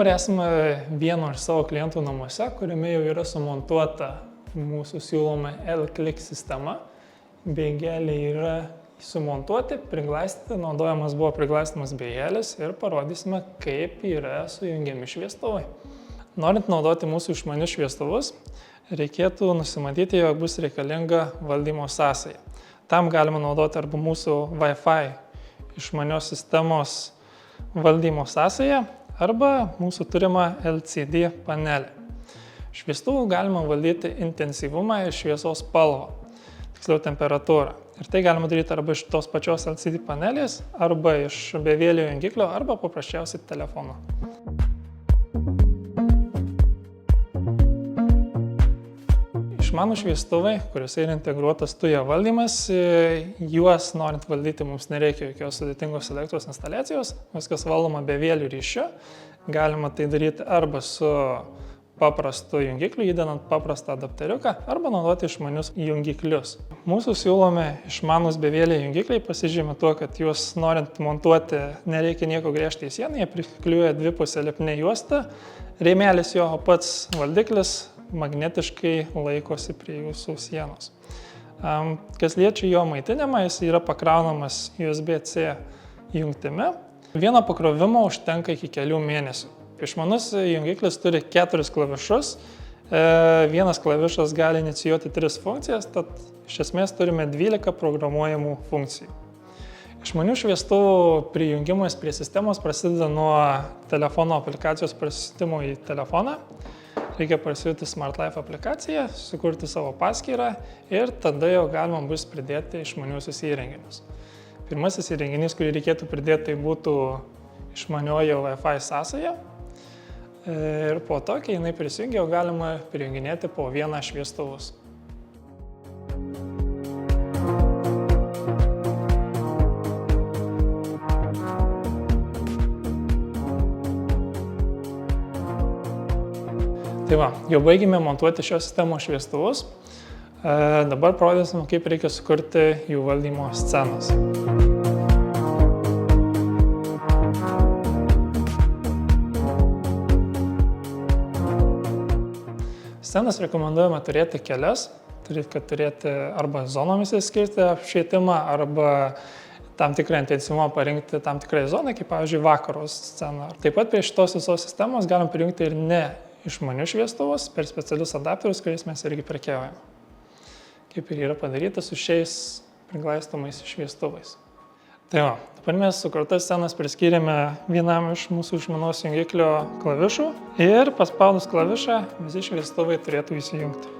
Dabar esame vieno iš savo klientų namuose, kuriame jau yra sumontuota mūsų siūloma L-Click sistema. Beigeliai yra sumontuoti, priglaistyti, naudojamas buvo priglaistymas beigelis ir parodysime, kaip yra sujungiami šviestuvai. Norint naudoti mūsų išmanius šviestuvus, reikėtų nusimatyti, jog bus reikalinga valdymo sąsaja. Tam galima naudoti arba mūsų Wi-Fi išmanios sistemos valdymo sąsają, arba mūsų turimą LCD panelį. Šviestuvų galima valdyti intensyvumą ir šviesos spalvą, tiksliau temperatūrą. Ir tai galima daryti arba iš tos pačios LCD panelės, arba iš bevielio jungiklio, arba paprasčiausiai telefono. Išmanūs šviestuvai, kuriuose yra integruotas tujo valdymas, juos norint valdyti mums nereikia jokios sudėtingos elektros instaliacijos, viskas valdoma bevieliu ryšiu. Galima tai daryti arba su paprastu jungikliu, įdedant paprastą adapteriuką, arba naudoti išmanius jungiklius. Mūsų siūlomi išmanūs bevieliai jungikliai pasižymi tuo, kad juos norint montuoti nereikia nieko gręžti į sieną, jie priklijuoja dvipusę lipnią juostą, rėmelis jo, o pats valdiklis magnetiškai laikosi prie jūsų sienos. Kas liečia jo maitinimą, jis yra pakraunamas USB-C jungtimi. Vieno pakrovimo užtenka iki kelių mėnesių. Išmanus jungiklis turi 4 klavišus. Vienas klavišas gali inicijuoti 3 funkcijas, tad iš esmės turime 12 programuojamų funkcijų. Išmanių šviestuvų prijungimas prie sistemos prasideda nuo telefono aplikacijos parsisiuntimo į telefoną. Reikia parsisiųsti Smart Life aplikaciją, sukurti savo paskyrą ir tada jau galima bus pridėti išmaniuosius įrenginius. Pirmasis įrenginys, kurį reikėtų pridėti, tai būtų išmanioji Wi-Fi sąsaja. Ir po to, kai jinai prisijungia, jau galima prijunginėti po vieną šviestuvus. Tai va, jau baigėme montuoti šios sistemos šviestuvus. Dabar parodysime, kaip reikia sukurti jų valdymo scenas. Scenas rekomenduojame turėti kelias, kad turėti arba zonomis įskirti apšvietimą, arba tam tikrą intensyvumą parinkti tam tikrai zonai, kaip pavyzdžiui vakaros sceną. Taip pat prie šitos visos sistemos galim prijungti ir ne išmanius šviestuvus per specialius adapterius, kuriais mes irgi prekiaujame. Kaip ir yra padaryta su šiais priglaistomais šviestuvais. Tai va, dabar mes sukurtas scenas priskyrėme vienam iš mūsų išmanaus jungiklio klavišų ir paspaudus klavišą visi šviestuvai turėtų įsijungti.